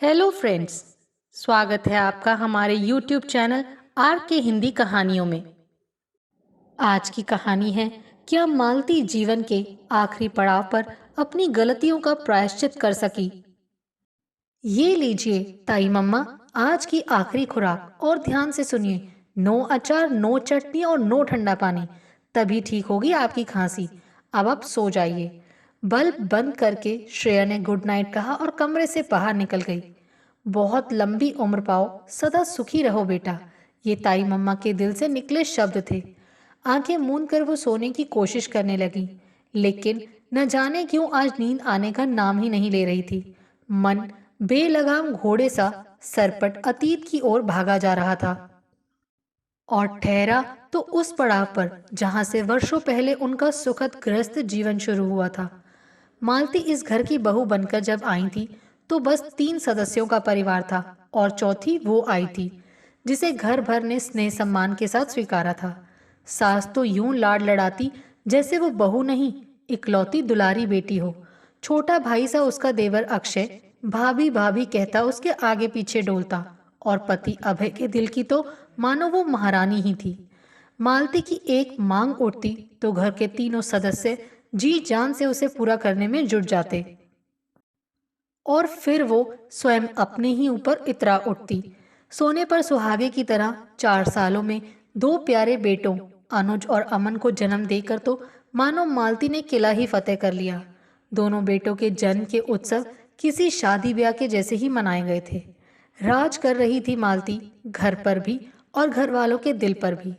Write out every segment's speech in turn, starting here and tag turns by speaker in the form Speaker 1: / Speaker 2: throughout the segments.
Speaker 1: Hello friends. स्वागत है आपका हमारे YouTube चैनल आर के हिंदी कहानियों में। आज की कहानी है क्या मालती जीवन के आखिरी पड़ाव पर अपनी गलतियों का प्रायश्चित कर सकी। ये लीजिए ताई मम्मा, आज की आखिरी खुराक और ध्यान से सुनिए। नो अचार, नो चटनी और नो ठंडा पानी, तभी ठीक होगी आपकी खांसी। अब आप सो जाइए। बल्ब बंद करके श्रेया ने गुड नाइट कहा और कमरे से बाहर निकल गई। बहुत लंबी उम्र पाओ, सदा सुखी रहो बेटा, ये ताई मम्मा के दिल से निकले शब्द थे। आंखें मूंद कर वो सोने की कोशिश करने लगी, लेकिन न जाने क्यों आज नींद आने का नाम ही नहीं ले रही थी। मन बेलगाम घोड़े सा सरपट अतीत की ओर भागा जा रहा था और ठहरा तो उस पड़ाव पर जहां से वर्षों पहले उनका सुखद गृहस्थ जीवन शुरू हुआ था। मालती इस घर की बहू बनकर जब आई थी तो बस 3 सदस्यों का परिवार था और चौथी वो आई थी जिसे घर भर ने स्नेह सम्मान के साथ स्वीकारा था। सास तो यूं लाड लड़ाती जैसे वो बहू नहीं, इकलौती दुलारी बेटी हो। छोटा भाई सा उसका देवर अक्षय भाभी भाभी कहता उसके आगे पीछे डोलता, और पति अभय के दिल की तो मानो वो महारानी ही थी। मालती की एक मांग उठती तो घर के तीनों सदस्य जी जान से उसे पूरा करने में जुट जाते, और फिर वो स्वयं अपने ही ऊपर इतरा उठती। सोने पर सुहागे की तरह 4 सालों में 2 प्यारे बेटों अनुज और अमन को जन्म देकर तो मानो मालती ने किला ही फतेह कर लिया। दोनों बेटों के जन्म के उत्सव किसी शादी ब्याह के जैसे ही मनाए गए थे। राज कर रही थी मालती, घर पर भी और घर वालों के दिल पर भी।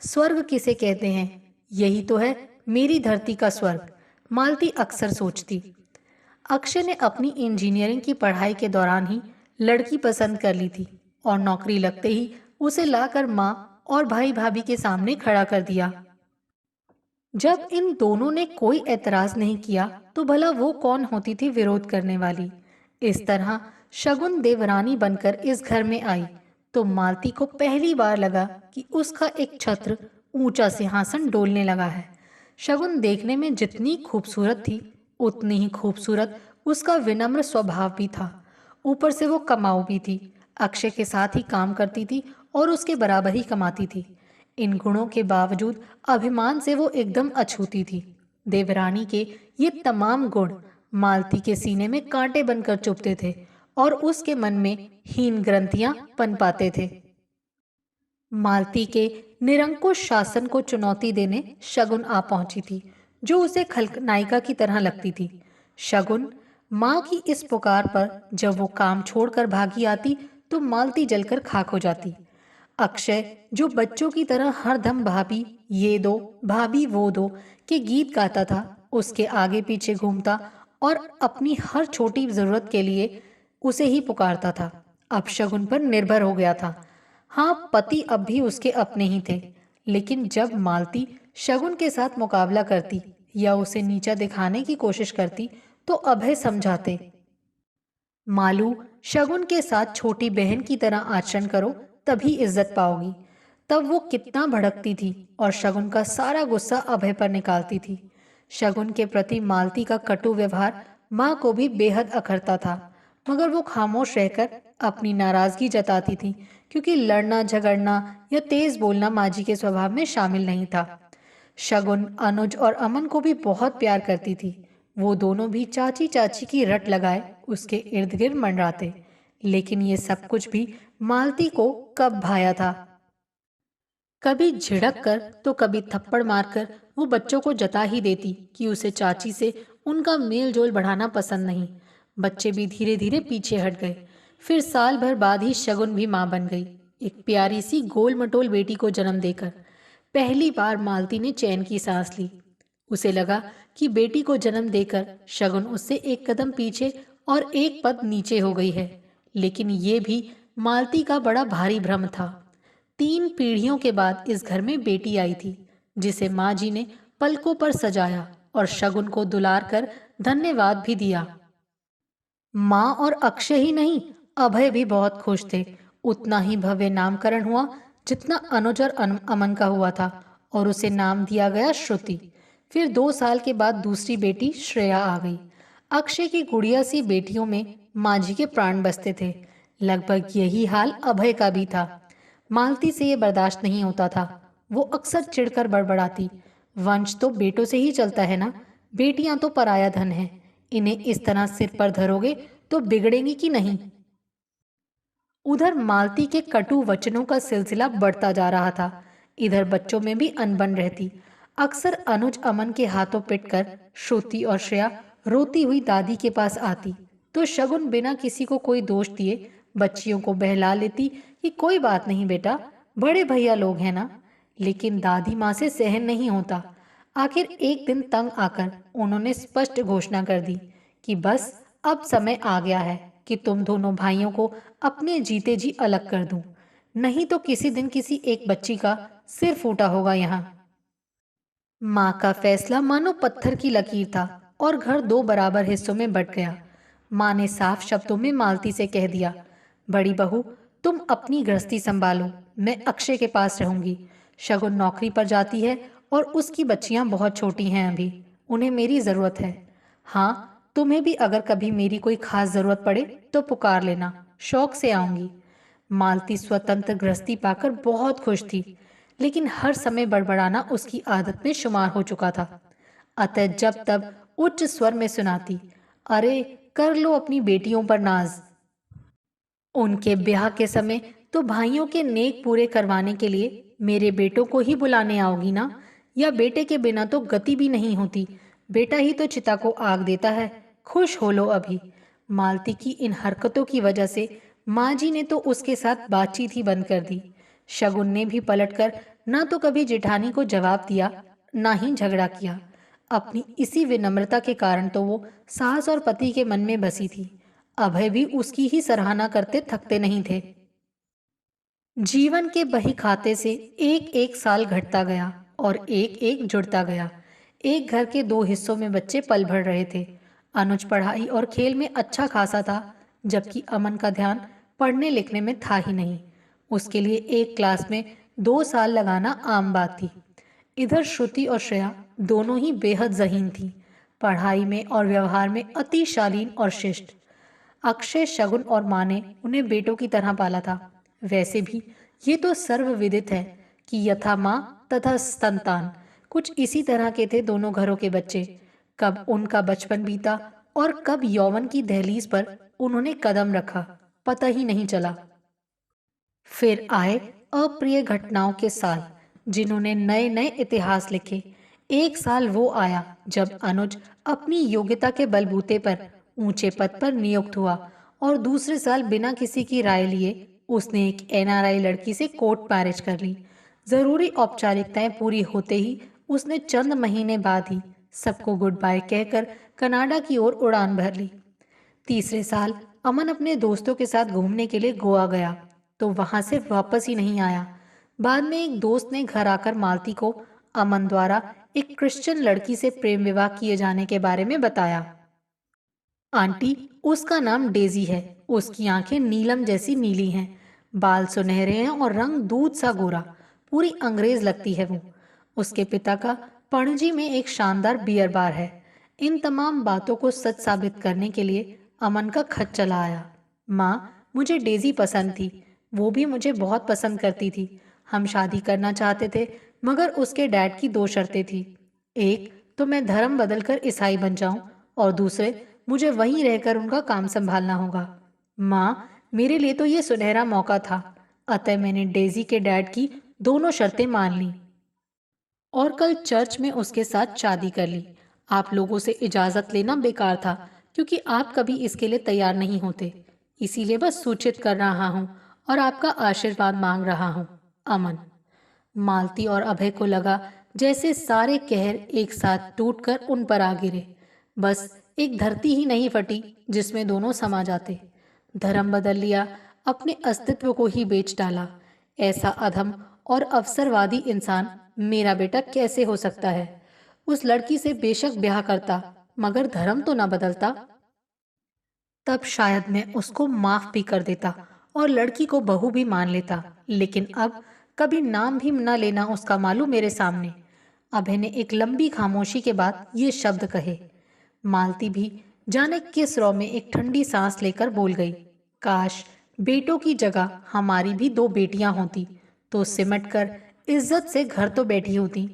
Speaker 1: स्वर्ग किसे कहते हैं, यही तो है मेरी धरती का स्वर्ग, मालती अक्सर सोचती। अक्षय ने अपनी इंजीनियरिंग की पढ़ाई के दौरान ही लड़की पसंद कर ली थी और नौकरी लगते ही उसे लाकर माँ और भाई भाभी के सामने खड़ा कर दिया। जब इन दोनों ने कोई एतराज नहीं किया तो भला वो कौन होती थी विरोध करने वाली। इस तरह शगुन देवरानी बनकर इस घर में आई तो मालती को पहली बार लगा कि उसका एक छत्र ऊंचा सिंहासन डोलने लगा है। शगुन देखने में जितनी खूबसूरत थी उतनी ही खूबसूरत उसका विनम्र स्वभाव भी था। ऊपर से वो कमाऊ भी थी, अक्षय के साथ ही काम करती थी और उसके बराबर ही कमाती थी। इन गुणों के बावजूद अभिमान से वो एकदम अछूती थी। देवरानी के ये तमाम गुण मालती के सीने में कांटे बनकर चुभते थे और उसके मन में हीन ग्रंथियां पनपाते थे। मालती के निरंकुश शासन को चुनौती देने शगुन आ पहुंची थी, जो उसे खलनायिका की तरह लगती थी। शगुन माँ की इस पुकार पर जब वो काम छोड़कर भागी आती तो मालती जलकर खाक हो जाती। अक्षय जो बच्चों की तरह हरदम भाभी ये दो भाभी वो दो के गीत गाता था, उसके आगे पीछे घूमता और अपनी हर छोटी जरूरत के लिए उसे ही पुकारता था। अब शगुन पर निर्भर हो गया था। हाँ, पति अब भी उसके अपने ही थे, लेकिन जब मालती शगुन के साथ मुकाबला करती या उसे नीचा दिखाने की कोशिश करती तो अभय समझाते, मालू, शगुन के साथ छोटी बहन की तरह आचरण करो तभी इज्जत पाओगी। तब वो कितना भड़कती थी और शगुन का सारा गुस्सा अभय पर निकालती थी। शगुन के प्रति मालती का कटु व्यवहार माँ को भी बेहद अखरता था, मगर वो खामोश रहकर अपनी नाराजगी जताती थी, क्योंकि लड़ना झगड़ना या तेज बोलना माँ जी के स्वभाव में शामिल नहीं था। शगुन अनुज और अमन को भी बहुत प्यार करती थी। वो दोनों भी चाची चाची की रट लगाए उसके इर्द गिर्द मंडराते, लेकिन ये सब कुछ भी मालती को कब भाया था। कभी झिड़क कर तो कभी थप्पड़ मारकर वो बच्चों को जता ही देती कि उसे चाची से उनका मेल जोल बढ़ाना पसंद नहीं। बच्चे भी धीरे धीरे पीछे हट गए। फिर साल भर बाद ही शगुन भी माँ बन गई, एक प्यारी सी गोल मटोल बेटी को जन्म देकर। पहली बार मालती ने चैन की सांस ली। उसे लगा कि बेटी को जन्म देकर शगुन उससे एक कदम पीछे और एक पद नीचे हो गई है, लेकिन ये भी मालती का बड़ा भारी भ्रम था। 3 पीढ़ियों के बाद इस घर में बेटी आई थी, जिसे माँ जी ने पलकों पर सजाया और शगुन को दुलार कर धन्यवाद भी दिया। माँ और अक्षय ही नहीं, अभय भी बहुत खुश थे। उतना ही भव्य नामकरण हुआ जितना अनुज और अमन का हुआ था, और उसे नाम दिया गया श्रुति। फिर 2 साल के बाद दूसरी बेटी श्रेया आ गई। अक्षय की गुड़िया सी बेटियों में मांझी के प्राण बचते थे। लगभग यही हाल अभय का भी था। मालती से ये बर्दाश्त नहीं होता था। वो अक्सर चिढ़कर बड़बड़ाती, वंश तो बेटों से ही चलता है ना, बेटियां तो पराया धन है, इन्हें इस तरह सिर पर धरोगे तो बिगड़ेंगी कि नहीं। उधर मालती के कटु वचनों का सिलसिला बढ़ता जा रहा था। इधर बच्चों में भी अनबन रहती। अक्सर अनुज अमन के हाथों पिटकर श्रुति और श्रेया रोती हुई दादी के पास आती, तो शगुन बिना किसी को कोई दोष दिए बच्चियों को बहला लेती कि कोई बात नहीं बेटा, बड़े भैया लोग हैं ना। लेकिन दादी माँ से सहन नहीं होता। आखिर एक दिन तंग आकर उन्होंने स्पष्ट घोषणा कर दी कि बस अब समय आ गया है कि तुम दोनों भाइयों को अपने जीते जी अलग कर दूं, नहीं तो किसी दिन किसी एक बच्ची का सिर फूटा होगा यहाँ। माँ का फैसला मानो पत्थर की लकीर था और घर दो बराबर हिस्सों में बंट गया। माँ ने साफ शब्दों में मालती से कह दिया, बड़ी बहू तुम अपनी गृहस्थी संभालो, मैं अक्षय के पास रहूंगी। शगुन नौकरी पर जाती है और उसकी बच्चियां बहुत छोटी हैं अभी, उन्हें मेरी जरूरत है। हाँ, तुम्हें भी अगर कभी मेरी कोई खास जरूरत पड़े तो पुकार लेना, शौक से आऊंगी। मालती स्वतंत्र गृहस्थी पाकर बहुत खुश थी, लेकिन हर समय बड़बड़ाना उसकी आदत में शुमार हो चुका था। अतः जब तब उच्च स्वर में सुनाती, अरे कर लो अपनी बेटियों पर नाज। उनके ब्याह के समय तो भाइयों के नेक पूरे करवाने के लिए मेरे बेटों को ही बुलाने आओगी ना, या बेटे के बिना तो गति भी नहीं होती, बेटा ही तो चिता को आग देता है, खुश हो लो अभी। मालती की इन हरकतों की वजह से माँ जी ने तो उसके साथ बातचीत ही बंद कर दी। शगुन ने भी पलटकर ना तो कभी जेठानी को जवाब दिया, ना ही झगड़ा किया। अपनी इसी विनम्रता के कारण तो वो सास और पति के मन में बसी थी। अभय भी उसकी ही सराहना करते थकते नहीं थे। जीवन के बही खाते से एक एक साल घटता गया और एक एक जुड़ता गया। एक घर के दो हिस्सों में बच्चे पल भर रहे थे। अनुज पढ़ाई और खेल में अच्छा खासा था, जबकि अमन का ध्यान पढ़ने लिखने में था ही नहीं। उसके लिए एक क्लास में 2 साल लगाना आम बात थी। इधर श्रुति और श्रेया दोनों ही बेहद ज़हीन थी, पढ़ाई में और व्यवहार में अति शालीन और शिष्ट। अक्षय, शगुन और माँ ने उन्हें बेटों की तरह पाला था। वैसे भी ये तो सर्वविदित है कि यथा माँ तथा संतान, कुछ इसी तरह के थे दोनों घरों के बच्चे। कब उनका बचपन बीता और कब यौवन की दहलीज पर उन्होंने कदम रखा, पता ही नहीं चला। फिर आए अप्रिय घटनाओं के साल, जिन्होंने नए नए इतिहास लिखे। एक साल वो आया जब अनुज अपनी योग्यता के बलबूते पर ऊंचे पद पर नियुक्त हुआ, और दूसरे साल बिना किसी की राय लिए उसने एक एनआरआई लड़की से कोर्ट मैरिज कर ली। जरूरी औपचारिकताएं पूरी होते ही उसने चंद महीने बाद ही सबको गुड बाय कहकर कनाडा की ओर उड़ान भर ली। तीसरे साल अमन अपने दोस्तों के साथ घूमने के लिए गोवा गया, तो वहां से वापस ही नहीं आया। बाद में एक दोस्त ने घर आकर मालती को अमन द्वारा एक क्रिश्चियन लड़की से प्रेम विवाह किए जाने के बारे में बताया। आंटी, उसका नाम डेजी है, उसकी आंखें नीलम जैसी नीली हैं, बाल सुनहरे हैं और रंग दूध सा गोरा, पूरी अंग्रेज लगती है वो। उसके पिता का पणजी में एक शानदार बियर बार है। इन तमाम बातों को सच साबित करने के लिए अमन का खत चला आया। माँ, मुझे डेजी पसंद थी, वो भी मुझे बहुत पसंद करती थी। हम शादी करना चाहते थे, मगर उसके डैड की दो शर्तें थी। एक तो मैं धर्म बदलकर ईसाई बन जाऊं, और दूसरे मुझे वहीं रहकर उनका काम संभालना होगा। माँ, मेरे लिए तो ये सुनहरा मौका था, अतः मैंने डेजी के डैड की दोनों शर्तें मान ली और कल चर्च में उसके साथ शादी कर ली। आप लोगों से इजाजत लेना बेकार था, क्योंकि आप कभी इसके लिए तैयार नहीं होते। इसीलिए बस सूचित कर रहा हूँ और आपका आशीर्वाद मांग रहा हूँ। अमन। मालती और अभय को लगा जैसे सारे कहर एक साथ टूटकर उन पर आ गिरे। बस एक धरती ही नहीं फटी जिसमें दोनों समा जाते। धर्म बदल लिया, अपने अस्तित्व को ही बेच डाला। ऐसा अधम और अवसरवादी इंसान मेरा बेटा कैसे हो सकता है? उस लड़की से बेशक ब्याह करता, मगर धर्म तो ना बदलता। तब शायद मैं उसको माफ भी कर देता और लड़की को बहू भी मान लेता, लेकिन अब कभी नाम भी न लेना उसका मालूम मेरे सामने। अभय ने एक लंबी खामोशी के बाद ये शब्द कहे। मालती भी जाने किस रौ में एक ठंडी सांस लेकर बोल गई, काश बेटों की जगह हमारी भी दो बेटियां होती तो सिमट कर इज्जत से घर तो बैठी होती।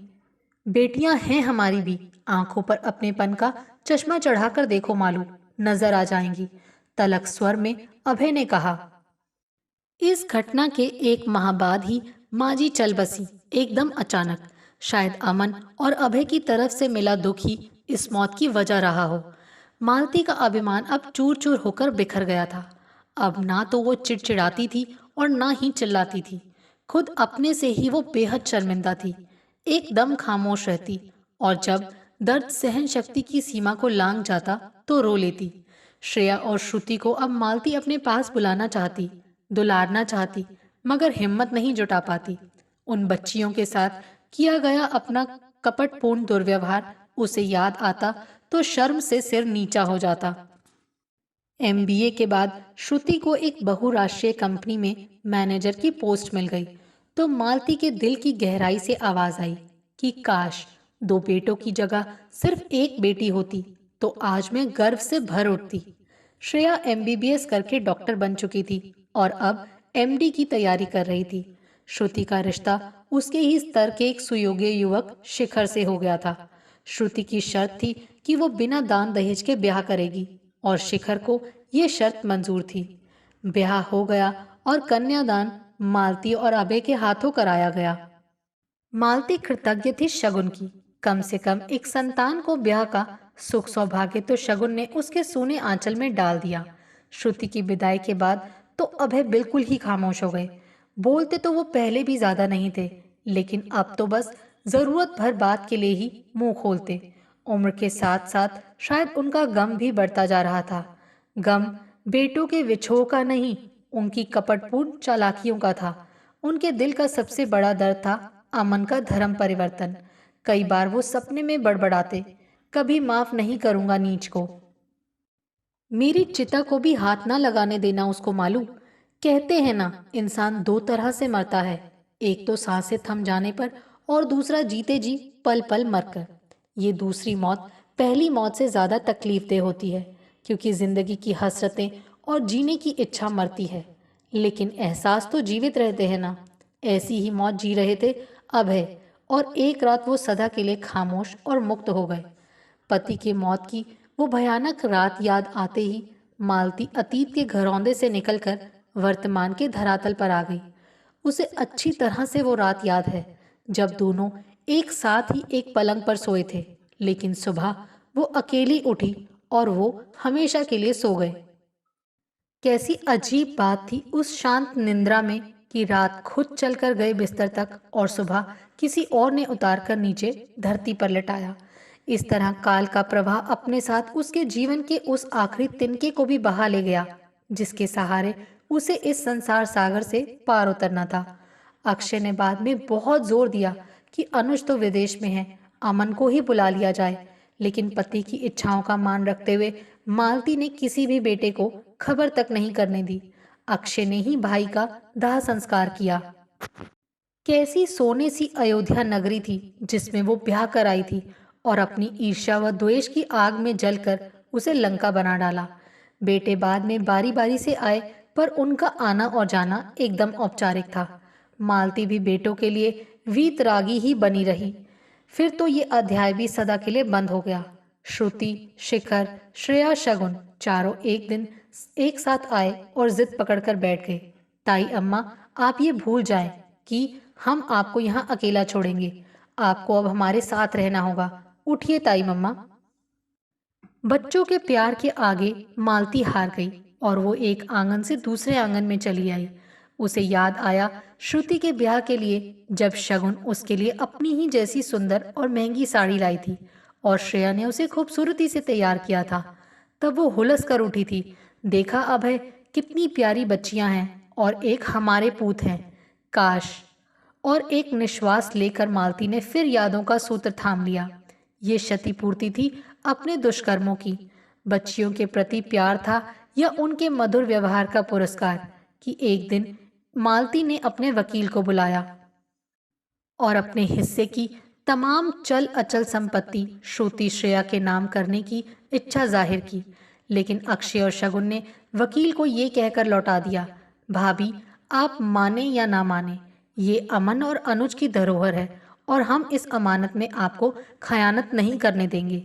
Speaker 1: बेटियां हैं हमारी भी, आंखों पर अपनेपन का चश्मा चढ़ाकर देखो मालू, नजर आ जाएंगी, तलक स्वर में अभय ने कहा। इस घटना के एक माह बाद ही माँ जी चल बसी, एकदम अचानक। शायद अमन और अभय की तरफ से मिला दुख ही इस मौत की वजह रहा हो। मालती का अभिमान अब चूर चूर होकर बिखर गया था। अब ना तो वो चिड़चिड़ाती थी और ना ही चिल्लाती थी। खुद अपने से ही वो बेहद शर्मिंदा थी, एकदम खामोश रहती, और जब दर्द सहन शक्ति की सीमा को लांघ जाता तो रो लेती। श्रेया और श्रुति को अब मालती अपने पास बुलाना चाहती, दुलारना चाहती, मगर हिम्मत नहीं जुटा पाती। उन बच्चियों के साथ किया गया अपना कपटपूर्ण दुर्व्यवहार उसे याद आता तो शर्म से सिर नीचा हो जाता। एमबीए के बाद श्रुति को एक बहुराष्ट्रीय कंपनी में मैनेजर की पोस्ट मिल गई तो मालती के दिल की गहराई से आवाज आई कि काश दो बेटों की जगह सिर्फ एक बेटी होती तो आज मैं गर्व से भर उठती। श्रेया एमबीबीएस करके डॉक्टर बन चुकी थी और अब एमडी की तैयारी कर रही थी। श्रुति का रिश्ता उसके ही स्तर के एक सुयोग्य युवक शिखर से हो गया था। श्रुति की शर्त थी कि वो बिना दान दहेज के ब्याह करेगी और शिखर को ये शर्त मंजूर थी। ब्याह हो गया और कन्यादान मालती और अभय के हाथों कराया गया। मालती कृतज्ञ थी शगुन की, कम से कम एक संतान को ब्याह का सुख सौभाग्य तो शगुन ने उसके सूने आंचल में डाल दिया। श्रुति की विदाई के बाद तो अभय बिल्कुल ही खामोश हो गए। बोलते तो वो पहले भी ज्यादा नहीं थे, लेकिन अब तो बस जरूरत भर बात के लिए ही मुंह खोलते। उम्र के साथ साथ शायद उनका गम भी बढ़ता जा रहा था। गम बेटों के विछोह का नहीं, उनकी कपटपूर्ण चालाकियों का था। उनके दिल का सबसे बड़ा दर्द था अमन का धर्म परिवर्तन। कई बार वो सपने में बड़बड़ाते, कभी माफ नहीं करूंगा नीच को, मेरी चिता को भी हाथ ना लगाने देना उसको मालूम। कहते हैं ना, इंसान दो तरह से मरता है, एक तो सांसें थम जाने पर और दूसरा जीते जी पल पल मरकर। ये दूसरी मौत पहली मौत से ज्यादा तकलीफदेह होती है, क्योंकि जिंदगी की हसरतें और जीने की इच्छा मरती है, लेकिन एहसास तो जीवित रहते हैं ना। ऐसी ही मौत जी रहे थे अभय, और एक रात वो सदा के लिए खामोश और मुक्त हो गए। पति की मौत की वो भयानक रात याद आते ही मालती अतीत के घरौंदे से निकलकर वर्तमान के धरातल पर आ गई। उसे अच्छी तरह से वो रात याद है जब दोनों एक साथ ही एक पलंग पर सोए थे, लेकिन सुबह वो अकेली उठी और वो हमेशा के लिए सो गए। कैसी अजीब बात थी उस शांत निंद्रा में कि रात खुद चलकर गए बिस्तर तक और सुबह किसी और ने उतार कर नीचे धरती पर लटाया। इस तरह काल का प्रवाह अपने साथ उसके जीवन के उस आखिरी तिनके को भी बहा ले गया जिसके सहारे उसे इस संसार सागर से पार उतरना था। अक्षय ने बाद में बहुत जोर दिया कि अनुज तो विदेश में है, अमन को ही बुला लिया जाए, लेकिन पति की इच्छाओं का मान रखते हुए मालती ने किसी भी बेटे को खबर तक नहीं करने दी। अक्षय ने ही भाई का दाह संस्कार किया। कैसी सोने सी अयोध्या नगरी थी जिसमें वो ब्याह कराई थी, और अपनी ईर्ष्या व द्वेष की आग में जलकर उसे लंका बना डाला। बेटे बाद में बारी बारी से आए, पर उनका आना और जाना एकदम औपचारिक था। मालती भी बेटों के लिए वीतरागी ही बनी रही। फिर तो ये अध्याय भी सदा के लिए बंद हो गया। श्रुति, शिखर, श्रेया, शगुन चारों एक दिन एक साथ आए और जिद पकड़कर बैठ गए। ताई अम्मा, आप ये भूल जाएं कि हम आपको यहाँ अकेला छोड़ेंगे। आपको अब हमारे साथ रहना होगा। उठिए ताई मम्मा। बच्चों के प्यार के आगे मालती हार गई और वो एक आंगन से दूसरे आंगन में चली आई। उसे याद आया श्रुति के ब्याह के लिए जब शगुन उसके लिए अपनी ही जैसी सुंदर और महंगी साड़ी लाई थी और श्रेया ने उसे खूबसूरती से तैयार किया था। तब वो हुलस कर उठी थी। देखा अभय, कितनी प्यारी बच्चियां हैं और एक हमारे पूत हैं, काश। और एक निश्वास लेकर मालती ने फिर यादों का सूत्र थाम लिया। ये क्षतिपूर्ति थी अपने दुष्कर्मों की। बच्चियों के प्रति प्यार था या उनके मधुर व्यवहार का पुरस्कार कि एक दिन मालती ने अपने वकील को बुलाया और अपने हिस्से की तमाम चल अचल संपत्ति श्रुति श्रेया के नाम करने की इच्छा जाहिर की, लेकिन अक्षय और शगुन ने वकील को ये कहकर लौटा दिया, भाभी आप माने या ना माने, ये अमन और अनुज की धरोहर है और हम इस अमानत में आपको खयानत नहीं करने देंगे।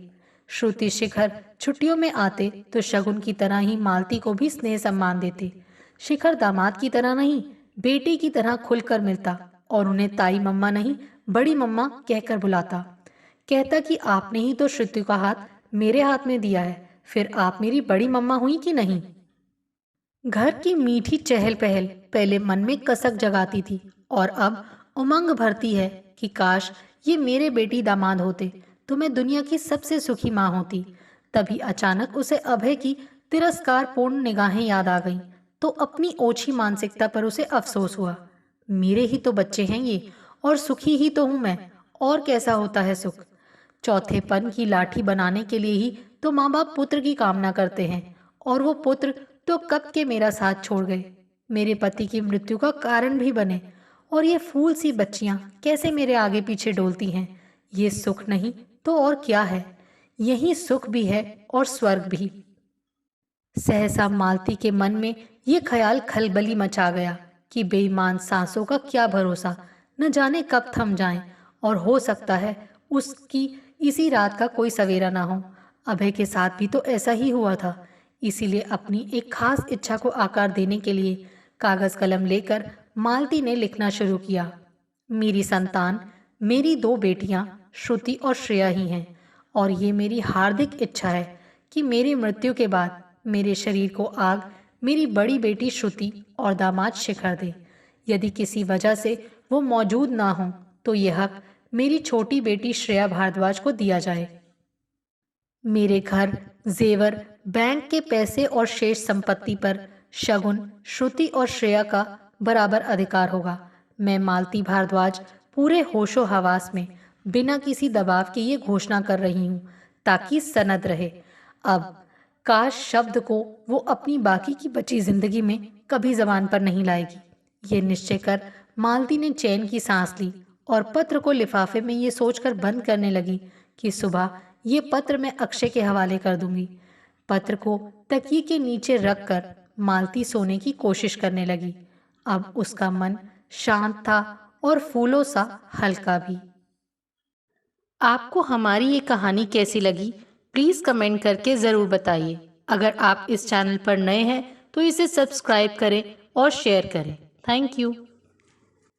Speaker 1: श्रुति शिखर छुट्टियों में आते तो शगुन की तरह ही मालती को भी स्नेह सम्मान देते। शिखर दामाद की तरह नहीं, बेटी की तरह खुलकर मिलता और उन्हें ताई मम्मा नहीं, बड़ी मम्मा कहकर बुलाता। कहता कि आपने ही तो श्रुति का हाथ मेरे हाथ में दिया है, फिर आप मेरी बड़ी मम्मा हुई कि नहीं। घर की मीठी चहल पहल पहले मन में कसक जगाती थी और अब उमंग भरती है कि काश ये मेरे बेटी दामाद होते तो मैं दुनिया की सबसे सुखी माँ होती। तभी अचानक उसे अभय की तिरस्कारपूर्ण निगाहें याद आ गईं, तो अपनी ओछी मानसिकता पर उसे अफसोस हुआ। मेरे ही तो बच्चे हैं ये और सुखी ही तो हूं मैं, और कैसा होता है सुख। चौथेपन की लाठी बनाने के लिए ही तो माँ बाप पुत्र की कामना करते हैं, और वो पुत्र तो कब के मेरा साथ छोड़ गए, मेरे पति की मृत्यु का कारण भी बने, और ये फूल सी बच्चियां कैसे मेरे आगे पीछे डोलती हैं। ये सुख नहीं तो और क्या है, यही सुख भी है और स्वर्ग भी। सहसा मालती के मन में ये ख्याल खलबली मचा गया कि बेईमान सांसों का क्या भरोसा, न जाने कब थम जाएं, और हो सकता है उसकी इसी रात का कोई सवेरा ना हो। अभय के साथ भी तो ऐसा ही हुआ था। इसीलिए अपनी एक खास इच्छा को आकार देने के लिए कागज कलम लेकर मालती ने लिखना शुरू किया। मेरी संतान, मेरी दो बेटियां श्रुति और श्रेया ही हैं, और ये मेरी हार्दिक इच्छा है कि मेरी मृत्यु के बाद मेरे शरीर को आग मेरी बड़ी बेटी श्रुति और दामाद शिखर दे। यदि किसी वजह से वो मौजूद ना हो तो यह हक मेरी छोटी बेटी श्रेया भारद्वाज को दिया जाए। मेरे घर, जेवर, बैंक के पैसे और शेष संपत्ति पर शगुन, श्रुति और श्रेया का बराबर अधिकार होगा। मैं मालती भारद्वाज पूरे होशो हवास में बिना किसी दबाव के ये घोषणा कर रही हूँ, ताकि सनद रहे। अब काश शब्द को वो अपनी बाकी की बची जिंदगी में कभी जबान पर नहीं लाएगी। ये निश्चय कर मालती ने चैन की सांस ली और पत्र को लिफाफे में ये सोचकर बंद करने लगी कि सुबह ये पत्र मैं अक्षय के हवाले कर दूंगी। पत्र को तकिए के नीचे रखकर मालती सोने की कोशिश करने लगी। अब उसका मन शांत था और फूलों सा हल्का भी। आपको हमारी ये कहानी कैसी लगी, प्लीज़ कमेंट करके ज़रूर बताइए। अगर आप इस चैनल पर नए हैं तो इसे सब्सक्राइब करें और शेयर करें। Thank you.